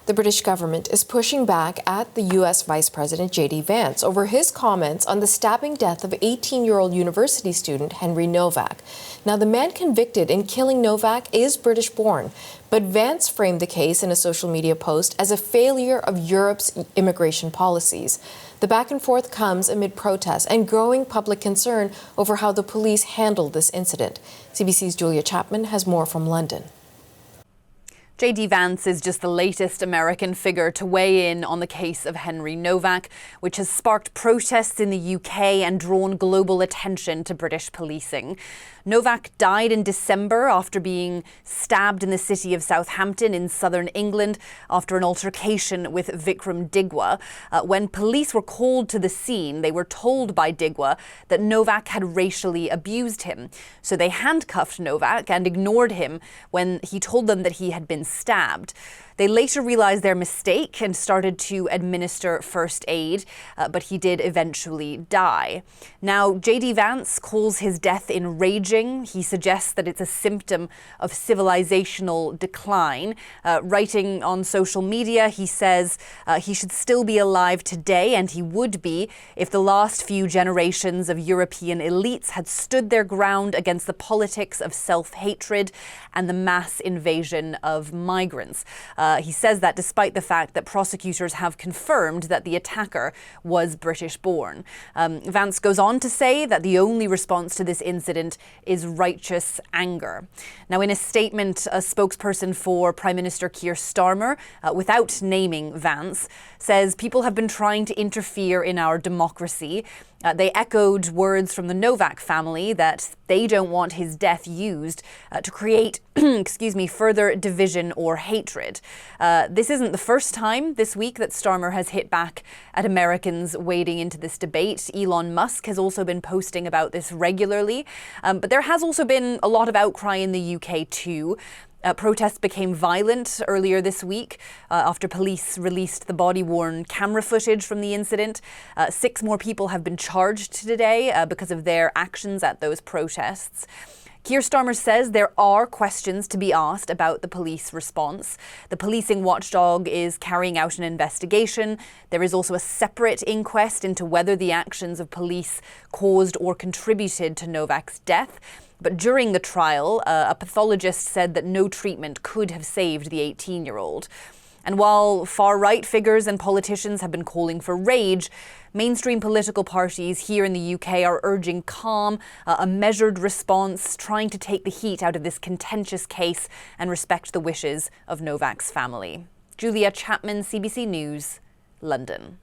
The British government is pushing back at the U.S. Vice President JD Vance over his comments on the stabbing death of 18-year-old university student Henry Nowak. Now, the man convicted in killing Nowak is British-born, but Vance framed the case in a social media post as a failure of Europe's immigration policies. The back and forth comes amid protests and growing public concern over how the police handled this incident. CBC's Julia Chapman has more from London. JD Vance is just the latest American figure to weigh in on the case of Henry Nowak, which has sparked protests in the UK and drawn global attention to British policing. Nowak died in December after being stabbed in the city of Southampton in southern England after an altercation with Vikram Digwa. When police were called to the scene, they were told by Digwa that Nowak had racially abused him. So they handcuffed Nowak and ignored him when he told them that he had been stabbed. They later realized their mistake and started to administer first aid, but he did eventually die. Now, JD Vance calls his death enraging. He suggests that it's a symptom of civilizational decline. Writing on social media, he says he should still be alive today, and he would be if the last few generations of European elites had stood their ground against the politics of self-hatred and the mass invasion of migrants. He says that despite the fact that prosecutors have confirmed that the attacker was British-born. Vance goes on to say that the only response to this incident is righteous anger. Now, in a statement, a spokesperson for Prime Minister Keir Starmer, without naming Vance, says people have been trying to interfere in our democracy. They echoed words from the Nowak family that they don't want his death used to create, further division or hatred. This isn't the first time this week that Starmer has hit back at Americans wading into this debate. Elon Musk has also been posting about this regularly. But there has also been a lot of outcry in the UK too. Protests became violent earlier this week after police released the body-worn camera footage from the incident. 6 more people have been charged today because of their actions at those protests. Keir Starmer says there are questions to be asked about the police response. The policing watchdog is carrying out an investigation. There is also a separate inquest into whether the actions of police caused or contributed to Nowak's death. But during the trial, a pathologist said that no treatment could have saved the 18-year-old. And while far-right figures and politicians have been calling for rage, mainstream political parties here in the UK are urging calm, a measured response, trying to take the heat out of this contentious case and respect the wishes of Nowak's family. Julia Chapman, CBC News, London.